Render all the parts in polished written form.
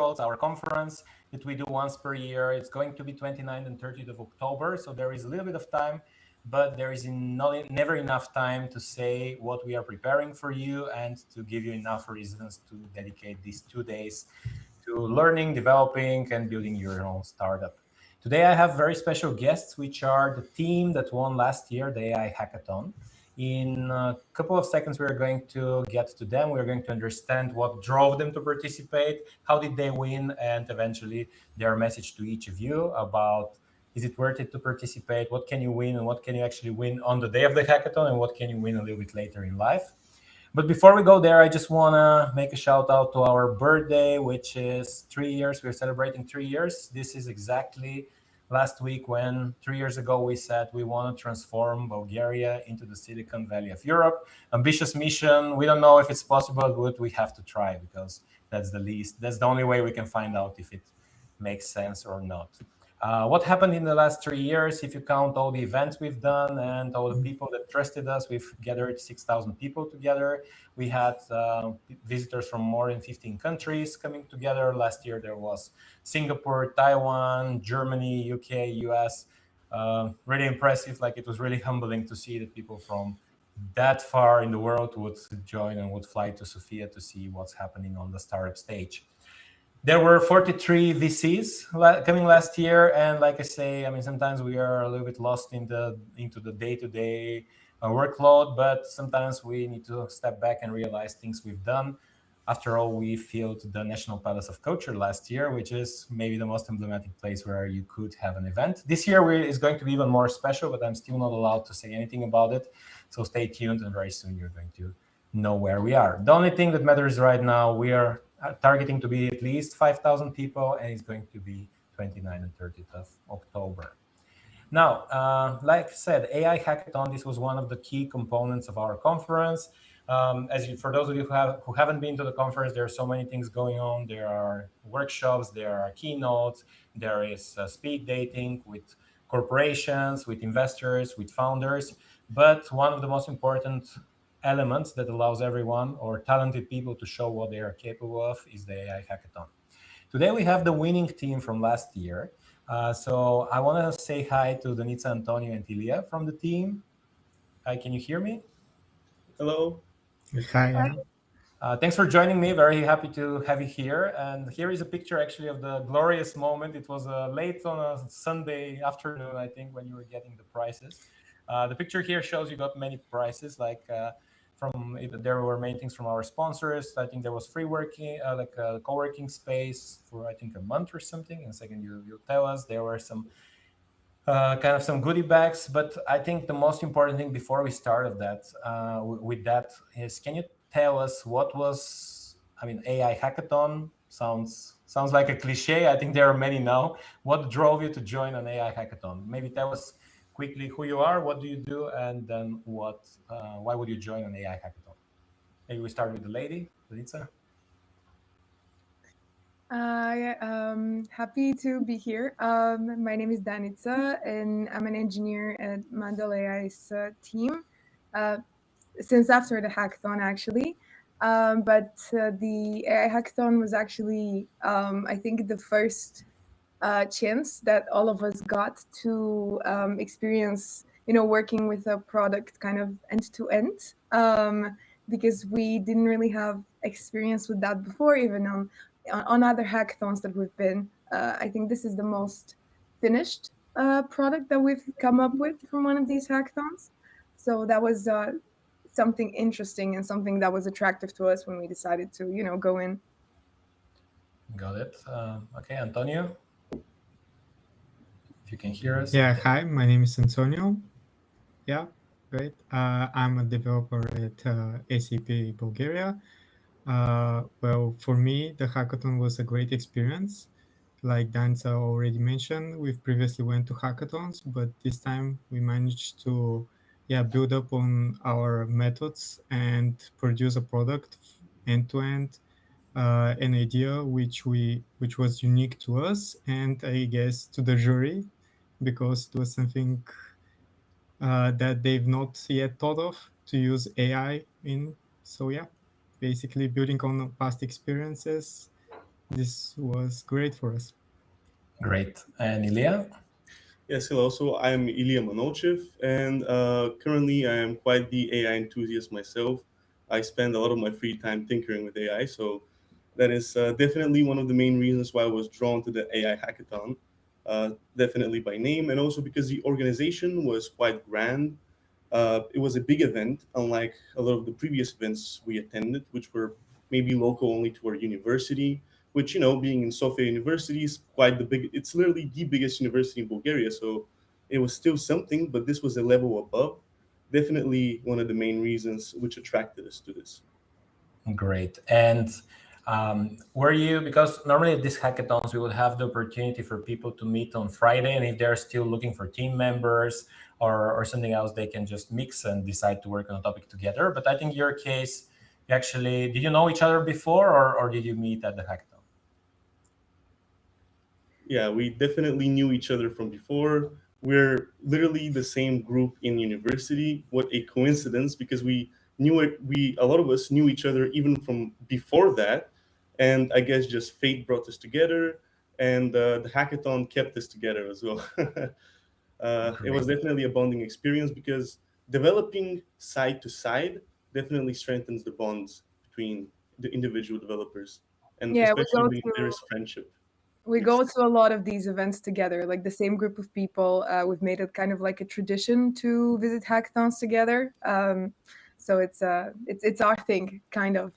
Crossroads, our conference that we do once per year. It's going to be 29th and 30th of October, so there is a little bit of time, but there is never enough time to say what we are preparing for you and to give you enough reasons to dedicate these 2 days to learning, developing, and building your own startup. Today, I have very special guests, which are the team that won last year, the AI Hackathon. In a couple of seconds, we're going to get to them. We're going to understand what drove them to participate, how did they win, and eventually their message to each of you about, is it worth it to participate? What can you win, and what can you actually win on the day of the hackathon, and what can you win a little bit later in life? But before we go there, I just want to make a shout out to our birthday, which is 3 years. We're celebrating 3 years. This is exactly last week when 3 years ago we said we want to transform Bulgaria into the Silicon Valley of Europe. Ambitious mission. We don't know if it's possible, but we have to try, because that's the only way we can find out if it makes sense or not. What happened in the last 3 years, if you count all the events we've done and all the people that trusted us, we've gathered 6,000 people together. We had visitors from more than 15 countries coming together. Last year there was Singapore, Taiwan, Germany, UK, US. Really impressive. Like, it was really humbling to see that people from that far in the world would join and would fly to Sofia to see what's happening on the startup stage. There were 43 VCs coming last year, and like I say, I mean, sometimes we are a little bit lost into the day-to-day workload, but sometimes we need to step back and realize things we've done. After all, we filled the National Palace of Culture last year, which is maybe the most emblematic place where you could have an event. This year is going to be even more special, but I'm still not allowed to say anything about it. So stay tuned, and very soon you're going to know where we are. The only thing that matters right now, we are targeting to be at least 5,000 people, and it's going to be 29th and 30th of October. Now, like I said, AI Hackathon, this was one of the key components of our conference. For those of you who haven't been to the conference, there are so many things going on. There are workshops, there are keynotes, there is speed dating with corporations, with investors, with founders. But one of the most important elements that allows everyone or talented people to show what they are capable of is the AI Hackathon. Today we have the winning team from last year. So I want to say hi to Danitsa, Antonio, and Iliya from the team. Hi, can you hear me? Hello. Hi. Thanks for joining me. Very happy to have you here. And here is a picture actually of the glorious moment. It was late on a Sunday afternoon, I think, when you were getting the prizes. The picture here shows you got many prizes, like there were many things from our sponsors. I think there was free working, like a co-working space for I think a month or something. And second, you'll tell us. There were some kind of some goodie bags. But I think the most important thing before we started with that is, can you tell us what was, I mean, AI Hackathon sounds like a cliche. I think there are many now. What drove you to join an AI Hackathon? Maybe tell us quickly who you are, what do you do, and then why would you join an AI Hackathon? Maybe we start with the lady, Danitsa. Happy to be here. My name is Danitsa, and I'm an engineer at Manolchev's team since after the hackathon, actually. But the AI hackathon was actually, I think, the first chance that all of us got to experience, working with a product kind of end to end, because we didn't really have experience with that before, even on other hackathons that we've been. I think this is the most finished product that we've come up with from one of these hackathons. So that was something interesting and something that was attractive to us when we decided to, go in. Got it. Okay, Antonio, if you can hear us. Yeah, hi, my name is Antonio. Yeah, great. I'm a developer at SAP Bulgaria. Well, for me, the hackathon was a great experience. Like Danitsa already mentioned, we've previously went to hackathons, but this time we managed to build up on our methods and produce a product end to end, an idea which was unique to us and I guess to the jury, because it was something that they've not yet thought of to use AI in. So yeah, basically building on past experiences, this was great for us. Great. And Iliya? Yes, hello. So I'm Iliya Manolchev, and currently I am quite the AI enthusiast myself. I spend a lot of my free time tinkering with AI, so that is definitely one of the main reasons why I was drawn to the AI Hackathon. Definitely by name, and also because the organization was quite grand. It was a big event, unlike a lot of the previous events we attended, which were maybe local only to our university. Which, being in Sofia University is quite the big. It's literally the biggest university in Bulgaria, so it was still something. But this was a level above. Definitely one of the main reasons which attracted us to this. Great. And were you, because normally at these hackathons, we would have the opportunity for people to meet on Friday, and if they're still looking for team members or something else, they can just mix and decide to work on a topic together. But I think in your case, you actually, did you know each other before, or did you meet at the hackathon? Yeah, we definitely knew each other from before. We're literally the same group in university. What a coincidence, because we knew it. We a lot of us knew each other even from before that, and I guess just fate brought us together, and the hackathon kept us together as well. It was Great. definitely a bonding experience because developing side to side definitely strengthens the bonds between the individual developers, and Yeah, especially when there is friendship we go mixed. to a lot of these events together, like the same group of people. We've made it kind of like a tradition to visit hackathons together. So it's our thing, kind of.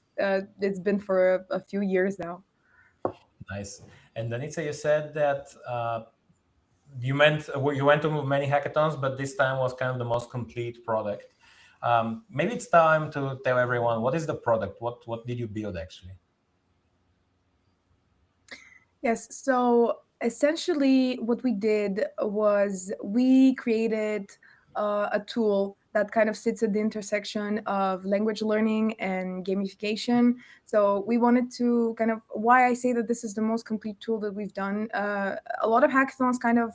It's been for a few years now. Nice. And Danitsa, you said that you went to many hackathons, but this time was kind of the most complete product. Maybe it's time to tell everyone what is the product. What did you build actually? Yes. So essentially, what we did was we created a tool that kind of sits at the intersection of language learning and gamification. So we wanted to kind of, why I say that this is the most complete tool that we've done. A lot of hackathons kind of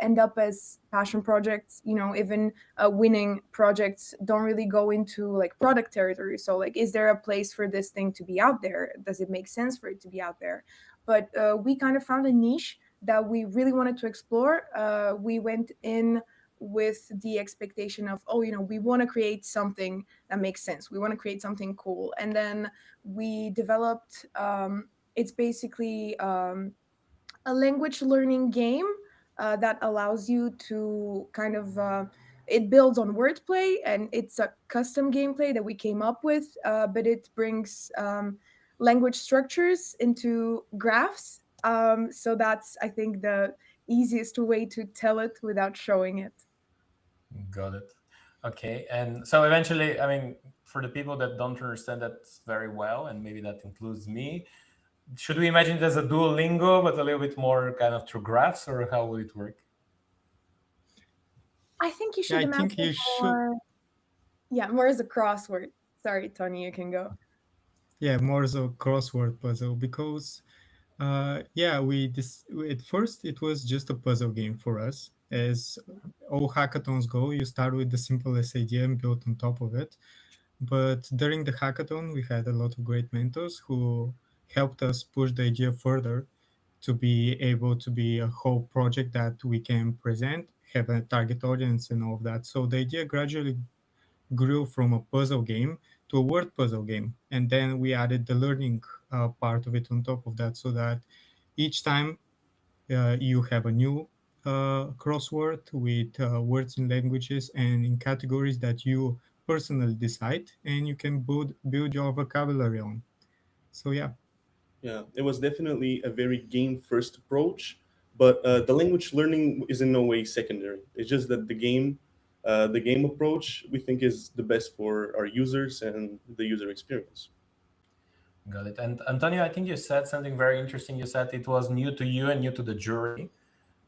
end up as passion projects. Even winning projects don't really go into like product territory. So like, is there a place for this thing to be out there? Does it make sense for it to be out there? But we kind of found a niche that we really wanted to explore. We went in with the expectation of, oh, we want to create something that makes sense. We want to create something cool. And then we developed, it's basically a language learning game that allows you to kind of it builds on wordplay, and it's a custom gameplay that we came up with, but it brings language structures into graphs. So that's, I think, the easiest way to tell it without showing it. Got it. Okay. And so eventually, I mean, for the people that don't understand that very well, and maybe that includes me, should we imagine it as a Duolingo, but a little bit more kind of through graphs, or how will it work? I think you Yeah, should I imagine think you should. more, yeah, more as a crossword. Sorry, Tony, you can go. Yeah, more as a crossword puzzle because yeah, at first it was just a puzzle game for us. As all hackathons go, you start with the simplest idea and build on top of it. But during the hackathon, we had a lot of great mentors who helped us push the idea further to be able to be a whole project that we can present, have a target audience, and all of that. So the idea gradually grew from a puzzle game to a word puzzle game. And then we added the learning part of it on top of that so that each time you have a new crossword with words in languages and in categories that you personally decide, and you can build your vocabulary on. So yeah. Yeah, it was definitely a very game first approach, but the language learning is in no way secondary. It's just that the game approach we think is the best for our users and the user experience. Got it. And Antonio, I think you said something very interesting. You said it was new to you and new to the jury.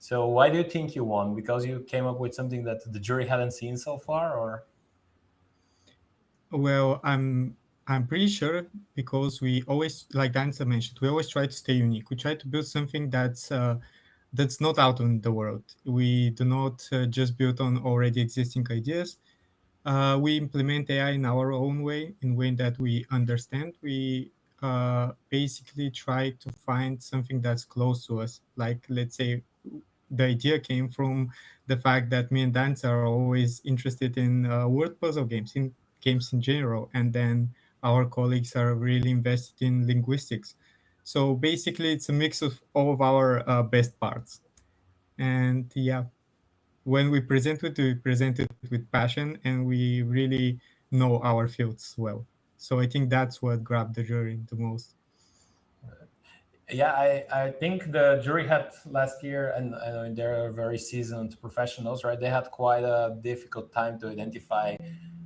So why do you think you won? Because you came up with something that the jury hadn't seen so far, or? Well, I'm pretty sure because we always, like Danza mentioned, we always try to stay unique. We try to build something that's not out in the world. We do not just build on already existing ideas. We implement AI in our own way, in way that we understand. We basically try to find something that's close to us. Like, let's say the idea came from the fact that me and Danitsa are always interested in word puzzle games, in games in general, and then our colleagues are really invested in linguistics. So basically, it's a mix of all of our best parts. And yeah, when we present it with passion, and we really know our fields well. So I think that's what grabbed the jury the most. Yeah, I think the jury had last year, and I mean, they're very seasoned professionals, right? They had quite a difficult time to identify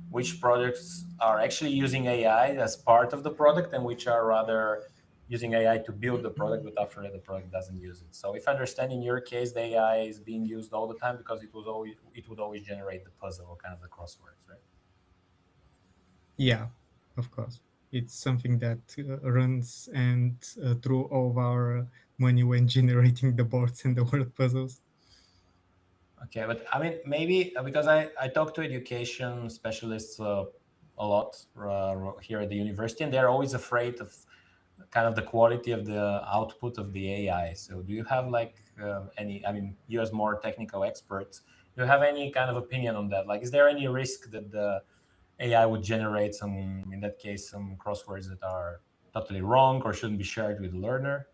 which projects are actually using AI as part of the product and which are rather using AI to build the product, but after that the product doesn't use it. So if I understand, in your case, the AI is being used all the time because it would always generate the puzzle or kind of the crosswords, right? Yeah, of course. It's something that runs and through all of our money when generating the boards and the word puzzles. Okay, but I mean, maybe because I talk to education specialists a lot here at the university, and they're always afraid of kind of the quality of the output of the AI. So, do you have like any? I mean, you as more technical experts, do you have any kind of opinion on that? Like, is there any risk that the AI would generate some, in that case, some crosswords that are totally wrong or shouldn't be shared with the learner?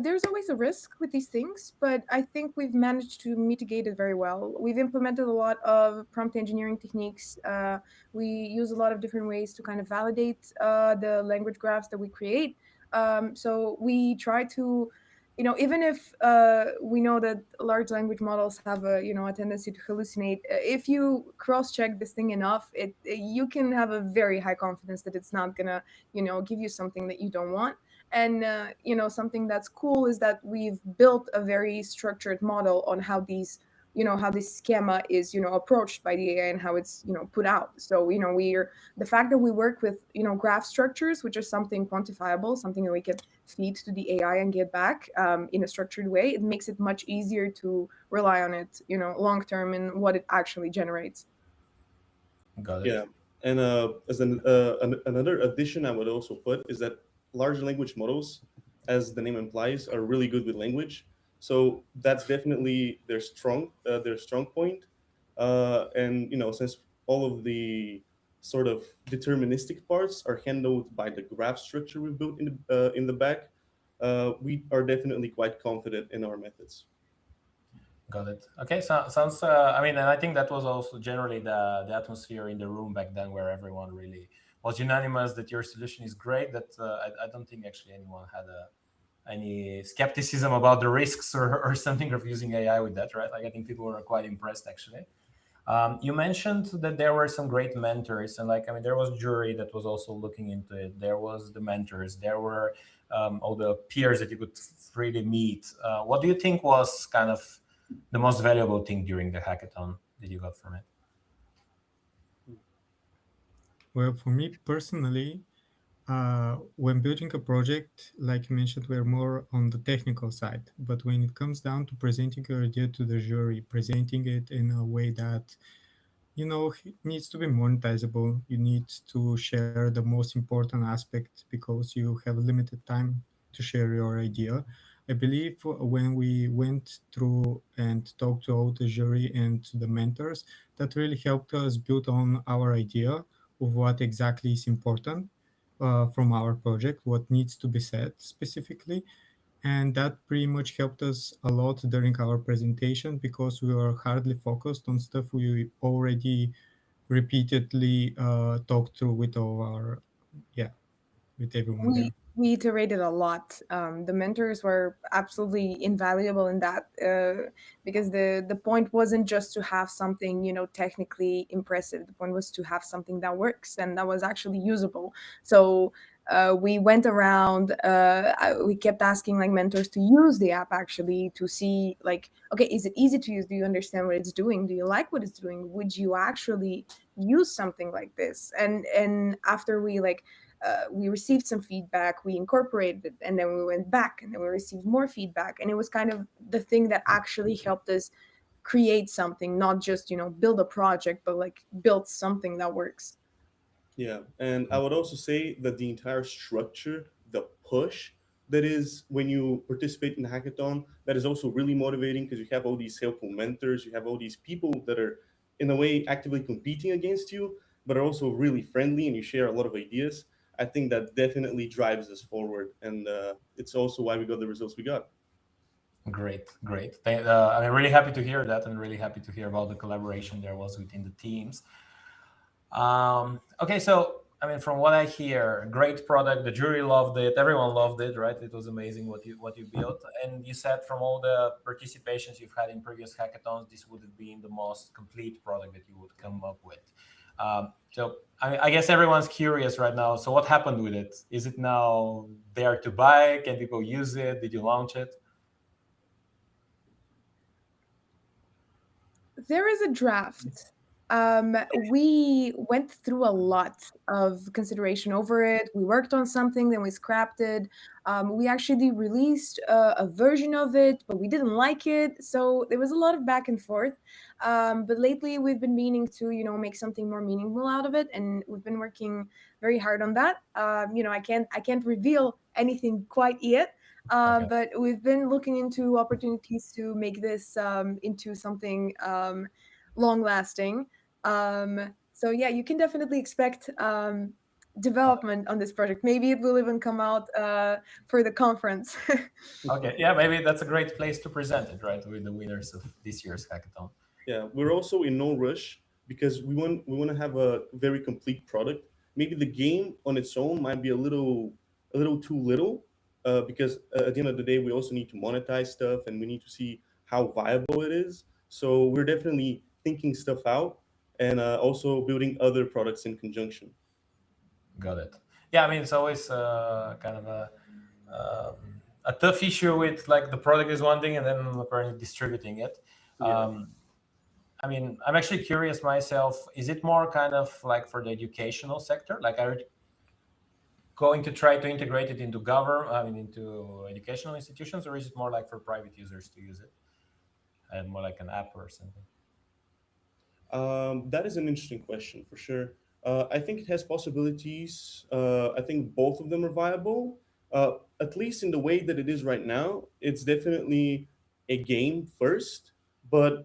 There's always a risk with these things, but I think we've managed to mitigate it very well. We've implemented a lot of prompt engineering techniques. We use a lot of different ways to kind of validate the language graphs that we create. So we try to, even if we know that large language models have a tendency to hallucinate, if you cross-check this thing enough, you can have a very high confidence that it's not gonna, give you something that you don't want. And something that's cool is that we've built a very structured model on how how this schema is approached by the AI and how it's put out. So we're the fact that we work with graph structures, which are something quantifiable, something that we can feed to the AI and get back in a structured way. It makes it much easier to rely on it long term in what it actually generates. Got it. Yeah, and as another addition I would also put is that large language models, as the name implies, are really good with language. So that's definitely their strong point. And since all of the sort of deterministic parts are handled by the graph structure we built in the back, we are definitely quite confident in our methods. Got it. Okay, so sounds. I mean, and I think that was also generally the atmosphere in the room back then, where everyone really was unanimous that your solution is great. That I don't think actually anyone had any skepticism about the risks or something of using AI with that, right? Like I think people were quite impressed actually. You mentioned that there were some great mentors, and like I mean, there was jury that was also looking into it. There was the mentors. There were all the peers that you could freely meet. What do you think was kind of the most valuable thing during the hackathon that you got from it? Well, for me personally, when building a project, like you mentioned, we're more on the technical side. But when it comes down to presenting your idea to the jury, presenting it in a way that it needs to be monetizable. You need to share the most important aspect because you have limited time to share your idea. I believe when we went through and talked to all the jury and to the mentors, that really helped us build on our idea of what exactly is important from our project, what needs to be said specifically. And that pretty much helped us a lot during our presentation because we were hardly focused on stuff we already repeatedly talked through with all our, yeah, with everyone we there. we iterated a lot. The mentors were absolutely invaluable in that because the point wasn't just to have something technically impressive. The point was to have something that works and that was actually usable. So we went around. We kept asking like mentors to use the app actually to see like, okay, is it easy to use? Do you understand what it's doing? Do you like what it's doing? Would you actually use something like this? And after we received some feedback, we incorporated it, and then we went back, and then we received more feedback, and it was kind of the thing that actually helped us create something, not just build a project, but like build something that works. Yeah, and I would also say that the entire structure, the push that is when you participate in the hackathon, that is also really motivating because you have all these helpful mentors, you have all these people that are in a way actively competing against you, but are also really friendly and you share a lot of ideas. I think that definitely drives us forward, and it's also why we got the results we got. Great, great. I'm really happy to hear that, and really happy to hear about the collaboration there was within the teams. Okay, so I mean, from what I hear, great product. The jury loved it. Everyone loved it, right? It was amazing what you built. And you said from all the participations you've had in previous hackathons, this would have been the most complete product that you would come up with. So I guess everyone's curious right now. So what happened with it? Is it now there to buy? Can people use it? Did you launch it? There is a draft. We went through a lot of consideration over it. We worked on something, then we scrapped it. We actually released a version of it, but we didn't like it. So there was a lot of back and forth. But lately, we've been meaning to, make something more meaningful out of it, and we've been working very hard on that. I can't reveal anything quite yet. Okay. But we've been looking into opportunities to make this into something long lasting. So yeah, you can definitely expect development on this project. Maybe it will even come out for the conference. Okay, yeah, maybe that's a great place to present it, right, with the winners of this year's hackathon. Yeah, we're also in no rush because we want to have a very complete product. Maybe the game on its own might be a little too little, because at the end of the day we also need to monetize stuff and we need to see how viable it is. So we're definitely thinking stuff out and also building other products in conjunction. Got it. Yeah, I mean, it's always kind of a tough issue with like the product is one thing and then apparently distributing it. I mean, I'm actually curious myself. Is it more kind of like for the educational sector? Like, are you going to try to integrate it into into educational institutions, or is it more like for private users to use it and more like an app or something? That is an interesting question for sure. I think it has possibilities. I think both of them are viable. At least in the way that it is right now, it's definitely a game first, but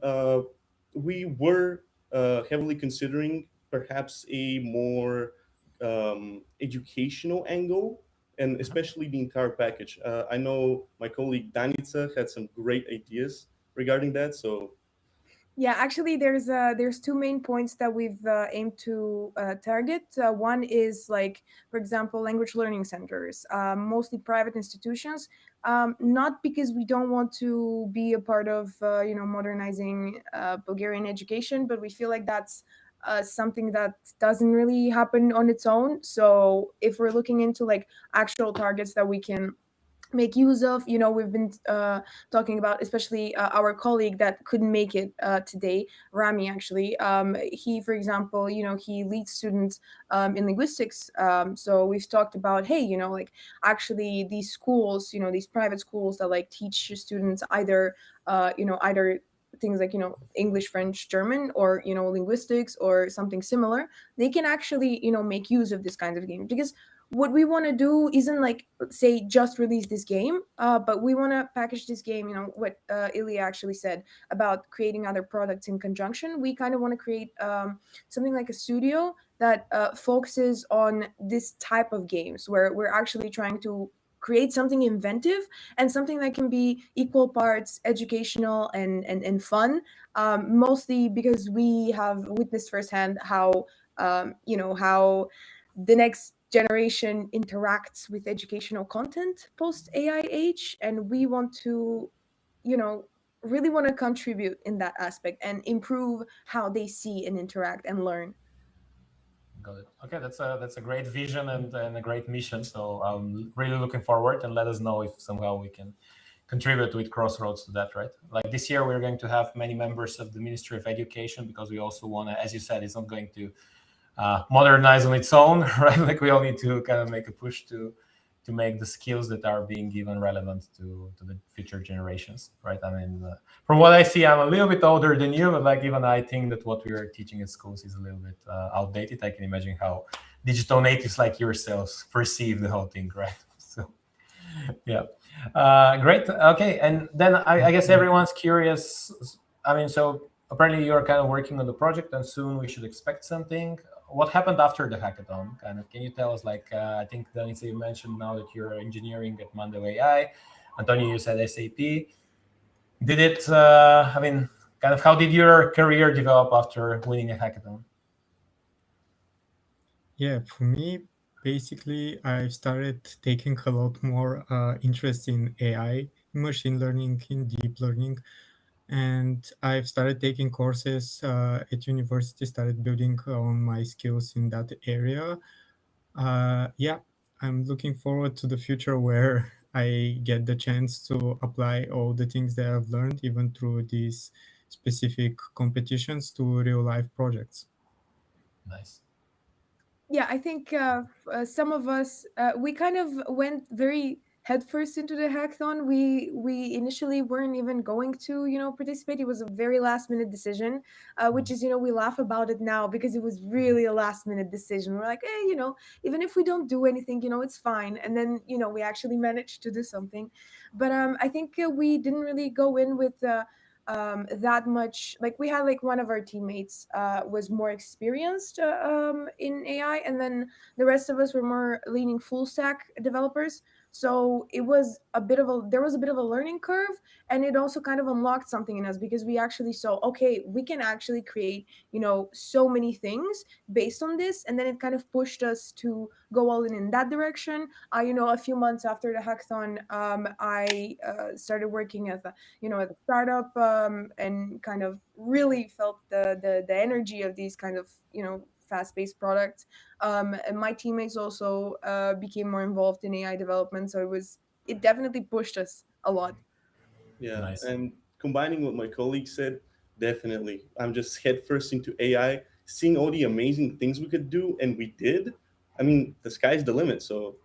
we were heavily considering perhaps a more educational angle, and especially the entire package. I know my colleague Danitsa had some great ideas regarding that, so Yeah, actually, there's two main points that we've aimed to target. One is like, for example, language learning centers, mostly private institutions. Not because we don't want to be a part of modernizing Bulgarian education, but we feel like that's something that doesn't really happen on its own. So if we're looking into like actual targets that we can make use of, we've been talking about, especially our colleague that couldn't make it today, Rami. Actually, he, for example, he leads students in linguistics. So we've talked about, hey, like actually these schools, these private schools that like teach students either things like English, French, German, or linguistics or something similar, they can actually make use of this kind of game. Because what we want to do isn't like say just release this game, but we want to package this game, what Iliya actually said about creating other products in conjunction. We kind of want to create something like a studio that focuses on this type of games where we're actually trying to create something inventive and something that can be equal parts educational and fun, mostly because we have witnessed firsthand how how the next generation interacts with educational content post AI age, and we want to, really want to contribute in that aspect and improve how they see and interact and learn. Got it. Okay, that's a great vision and a great mission. So I'm really looking forward, and let us know if somehow we can contribute with Crossroads to that, right? Like this year, we're going to have many members of the Ministry of Education because we also want to, as you said, it's not going to modernize on its own, right? Like we all need to kind of make a push to to make the skills that are being given relevant to the future generations, right? I mean, from what I see, I'm a little bit older than you, but like even I think that what we are teaching at schools is a little bit outdated. I can imagine how digital natives like yourselves perceive the whole thing, right? So, yeah, great. Okay, and then I guess everyone's curious. I mean, so apparently you're kind of working on the project, and soon we should expect something. What happened after the hackathon? Kind of, can you tell us? Like, I think Danitsa, you mentioned now that you're engineering at Mando AI. Antonio, you said SAP. Did it? I mean, kind of, how did your career develop after winning a hackathon? Yeah, for me, basically, I've started taking a lot more interest in AI, machine learning, in deep learning, and I've started taking courses at university, started building on my skills in that area. Yeah, I'm looking forward to the future where I get the chance to apply all the things that I've learned, even through these specific competitions, to real life projects. Nice. Yeah, I think some of us we kind of went very headfirst into the hackathon. We initially weren't even going to participate. It was a very last minute decision, which is we laugh about it now because it was really a last minute decision. We're like, hey, even if we don't do anything, it's fine. And then we actually managed to do something. But I think we didn't really go in with. That much, like we had like one of our teammates was more experienced in AI, and then the rest of us were more leaning full stack developers. So it was a bit of a there was a bit of a learning curve, and it also kind of unlocked something in us because we actually saw, okay, we can actually create so many things based on this, and then it kind of pushed us to go all in that direction. A few months after the hackathon, I started working at at a startup, and kind of really felt the energy of these kind of fast-paced products. And my teammates also became more involved in AI development, so it definitely pushed us a lot. Yeah, Nice. and combining what my colleague said, definitely. I'm just head first into AI, seeing all the amazing things we could do, and we did. I mean, the sky's the limit. So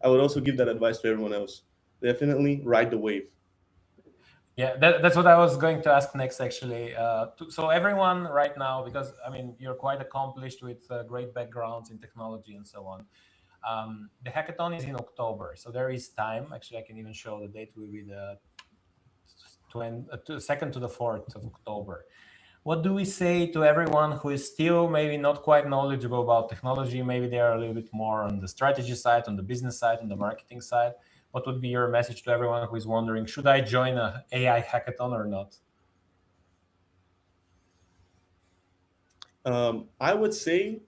I would also give that advice to everyone else. Definitely ride the wave. Yeah, that's what I was going to ask next, actually. So everyone right now, because I mean, you're quite accomplished with great backgrounds in technology and so on. The hackathon is in October, so there is time. Actually, I can even show the date will be the 2nd to the 4th of October. What do we say to everyone who is still maybe not quite knowledgeable about technology? Maybe they are a little bit more on the strategy side, on the business side, on the marketing side. What would be your message to everyone who is wondering, should I join a AI hackathon or not? I would say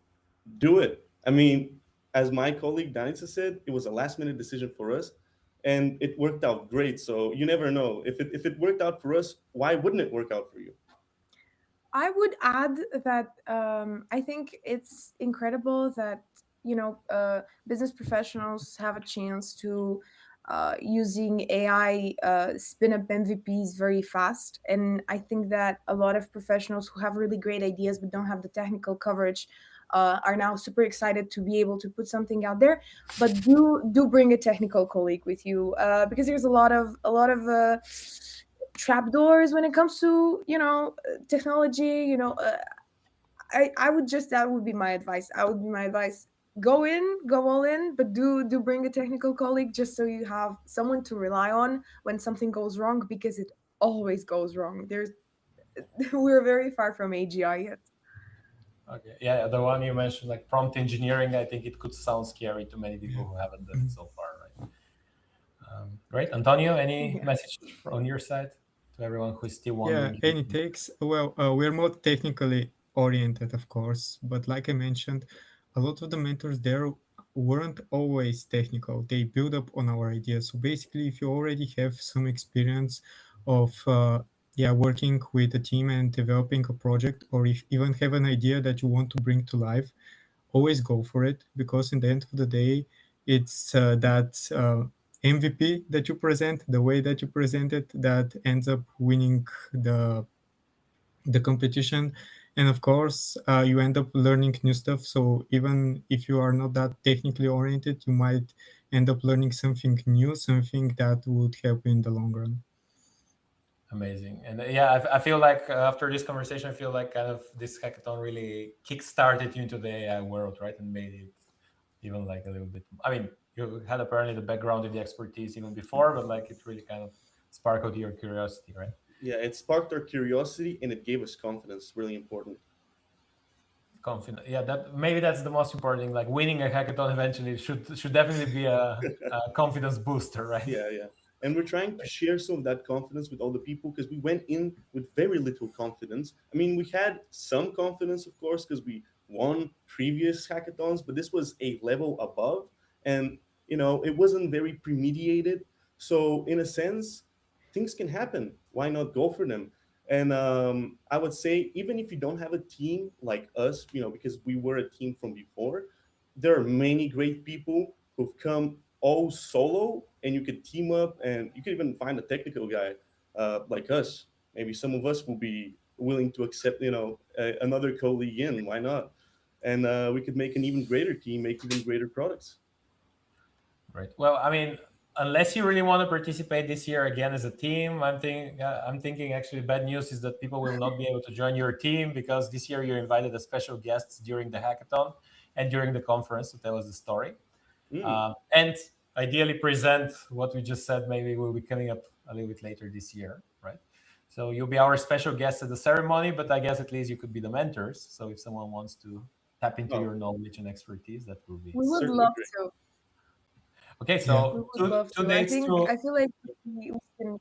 do it. I mean, as my colleague Danitsa said, it was a last minute decision for us, and it worked out great. So you never know. If it worked out for us, why wouldn't it work out for you? I would add that I think it's incredible that business professionals have a chance to using AI spin up MVPs very fast, and I think that a lot of professionals who have really great ideas but don't have the technical coverage are now super excited to be able to put something out there. But do bring a technical colleague with you because there's a lot of trapdoors when it comes to technology. I would just that would be my advice. Go in, go all in, but do bring a technical colleague just so you have someone to rely on when something goes wrong, because it always goes wrong. There's we're very far from AGI yet. Okay, yeah, the one you mentioned, like prompt engineering, I think it could sound scary to many people who haven't done it so far, right? Great. Antonio, any Yeah. message on your side to everyone who is still Yeah, wondering? any takes? Well, we're more technically oriented, of course, but like I mentioned, a lot of the mentors there weren't always technical. They build up on our ideas. So basically, if you already have some experience of working with a team and developing a project, or if even have an idea that you want to bring to life, always go for it, because in the end of the day, it's that MVP that you present, the way that you present it, that ends up winning the competition. And of course, you end up learning new stuff. So even if you are not that technically oriented, you might end up learning something new, something that would help you in the long run. Amazing. And yeah, I feel like after this conversation, I feel like kind of this hackathon really kick-started you into the AI world, right? And made it even like a little bit. I mean, you had apparently the background and the expertise even before, but like it really kind of sparkled your curiosity, right? Yeah, it sparked our curiosity and it gave us confidence. Really important. Confident. Yeah, that maybe that's the most important thing. Like winning a hackathon eventually should definitely be a confidence booster, right? Yeah, yeah. And we're trying to share some of that confidence with other people because we went in with very little confidence. I mean, we had some confidence, of course, because we won previous hackathons, but this was a level above. And, it wasn't very premeditated. So, in a sense, things can happen. Why not go for them? And I would say, even if you don't have a team like us, because we were a team from before, there are many great people who've come all solo, and you could team up, and you could even find a technical guy like us. Maybe some of us will be willing to accept, another colleague in. Why not? And we could make an even greater team, make even greater products. Right. Well, I mean, unless you really want to participate this year again as a team, I'm thinking actually bad news is that people will not be able to join your team because this year you invited as special guests during the hackathon and during the conference to tell us the story. Mm. And ideally present what we just said. Maybe will be coming up a little bit later this year, right? So you'll be our special guest at the ceremony, but I guess at least you could be the mentors. So if someone wants to tap into Oh, your knowledge and expertise, that will be We would certainly love great. to. okay. Yeah. We So would love two to. I dates think to I feel like we can.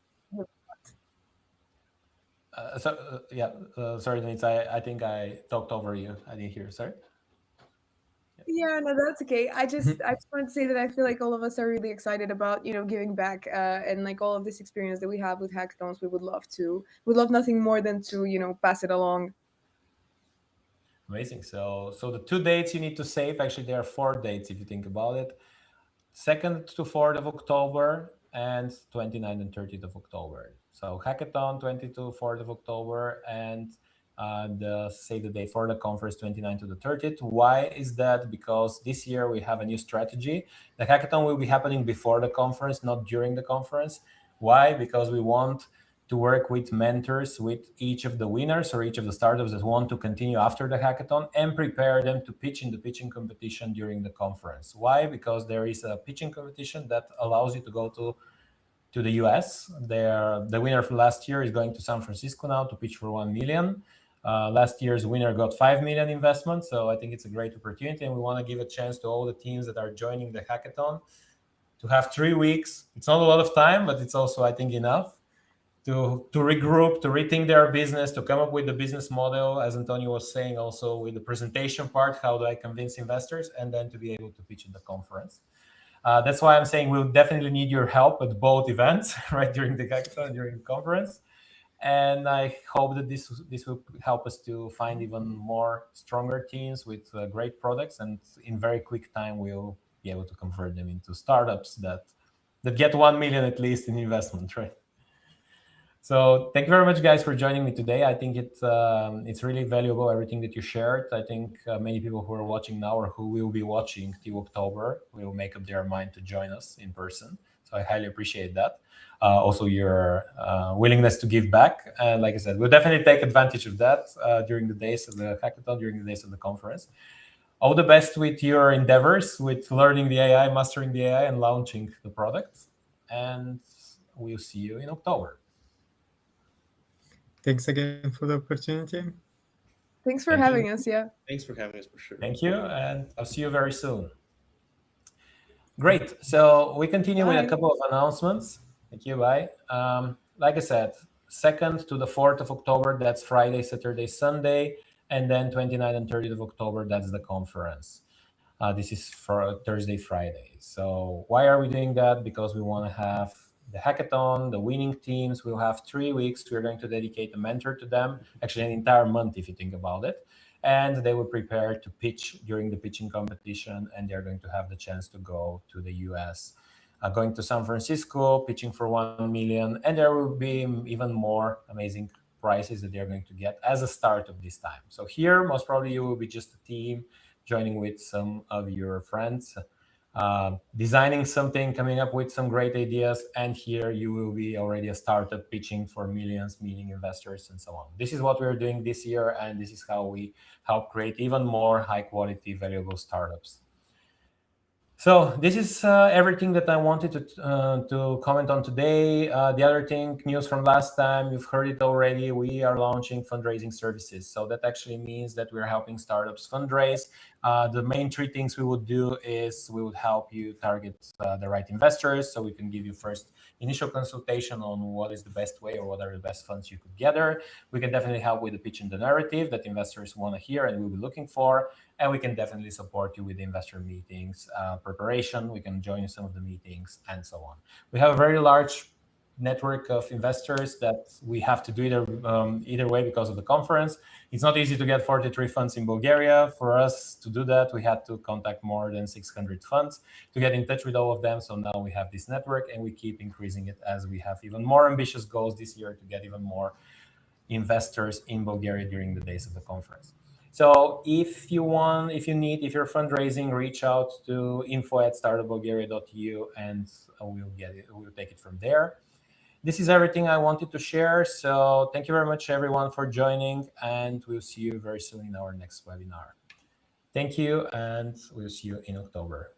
sorry, Danitsa, I think I talked over you. I didn't hear. Sorry. Yeah, no, that's okay. I just wanted to say that I feel like all of us are really excited about giving back and like all of this experience that we have with hackathons. We would love to. We'd love nothing more than to pass it along. Amazing. So the two dates you need to save. Actually, there are four dates if you think about it. 2nd to 4th of October and 29th and 30th of October. So hackathon 20 to 4th of October and the say the day for the conference 29th to the 30th. Why is that? Because this year we have a new strategy. The hackathon will be happening before the conference, not during the conference. Why? Because we want to work with mentors with each of the winners or each of the startups that want to continue after the hackathon and prepare them to pitch in the pitching competition during the conference. Why? Because there is a pitching competition that allows you to go to the US. The winner from last year is going to San Francisco now to pitch for 1 million. Last year's winner got 5 million investment. So I think it's a great opportunity. And we want to give a chance to all the teams that are joining the hackathon to have 3 weeks. It's not a lot of time, but it's also, I think, enough to regroup, to rethink their business, to come up with the business model, as Antonio was saying, also with the presentation part, how do I convince investors, and then to be able to pitch in the conference. That's why I'm saying we'll definitely need your help at both events, right, during the hackathon, during the conference. And I hope that this will help us to find even more stronger teams with great products, and in very quick time we'll be able to convert them into startups that get 1 million at least in investment, right? So thank you very much, guys, for joining me today. I think it's really valuable, everything that you shared. I think many people who are watching now or who will be watching till October will make up their mind to join us in person. So I highly appreciate that. Also, your willingness to give back. And like I said, we'll definitely take advantage of that during the days of the hackathon, during the days of the conference. All the best with your endeavors, with learning the AI, mastering the AI, and launching the product. And we'll see you in October. Thanks again for the opportunity. Thanks for Thank you. having us. Yeah. Thanks for having us for sure. Thank you, and I'll see you very soon. Great. So we continue with a Bye. couple of announcements. Thank you. Bye. Like I said, 2nd to the 4th of October, that's Friday, Saturday, Sunday, and then 29th and 30th of October, that's the conference. This is for Thursday, Friday. So why are we doing that? Because we want to have the hackathon, the winning teams. We'll have 3 weeks. We're going to dedicate a mentor to them, actually an entire month if you think about it. And they will prepare to pitch during the pitching competition, and they're going to have the chance to go to the US, going to San Francisco, pitching for 1 million. And there will be even more amazing prizes that they're going to get as a start of this time. So here, most probably you will be just a team joining with some of your friends designing something, coming up with some great ideas, and here you will be already a startup pitching for millions, meeting investors, and so on. This is what we're doing this year, and this is how we help create even more high-quality, valuable startups. So this is everything that I wanted to comment on today. The other thing, news from last time, you've heard it already. We are launching fundraising services. So that actually means that we're helping startups fundraise. The main three things we would do is we would help you target the right investors. So we can give you first initial consultation on what is the best way or what are the best funds you could gather. We can definitely help with the pitch and the narrative that investors want to hear and will be looking for. And we can definitely support you with investor meetings, preparation. We can join you some of the meetings and so on. We have a very large network of investors that we have to do either way because of the conference. It's not easy to get 43 funds in Bulgaria. For us to do that, we had to contact more than 600 funds to get in touch with all of them. So now we have this network and we keep increasing it as we have even more ambitious goals this year to get even more investors in Bulgaria during the days of the conference. So if you're fundraising, reach out to info@startupbulgaria.eu and we'll take it from there. This is everything I wanted to share. So thank you very much, everyone, for joining, and we'll see you very soon in our next webinar. Thank you, and we'll see you in October.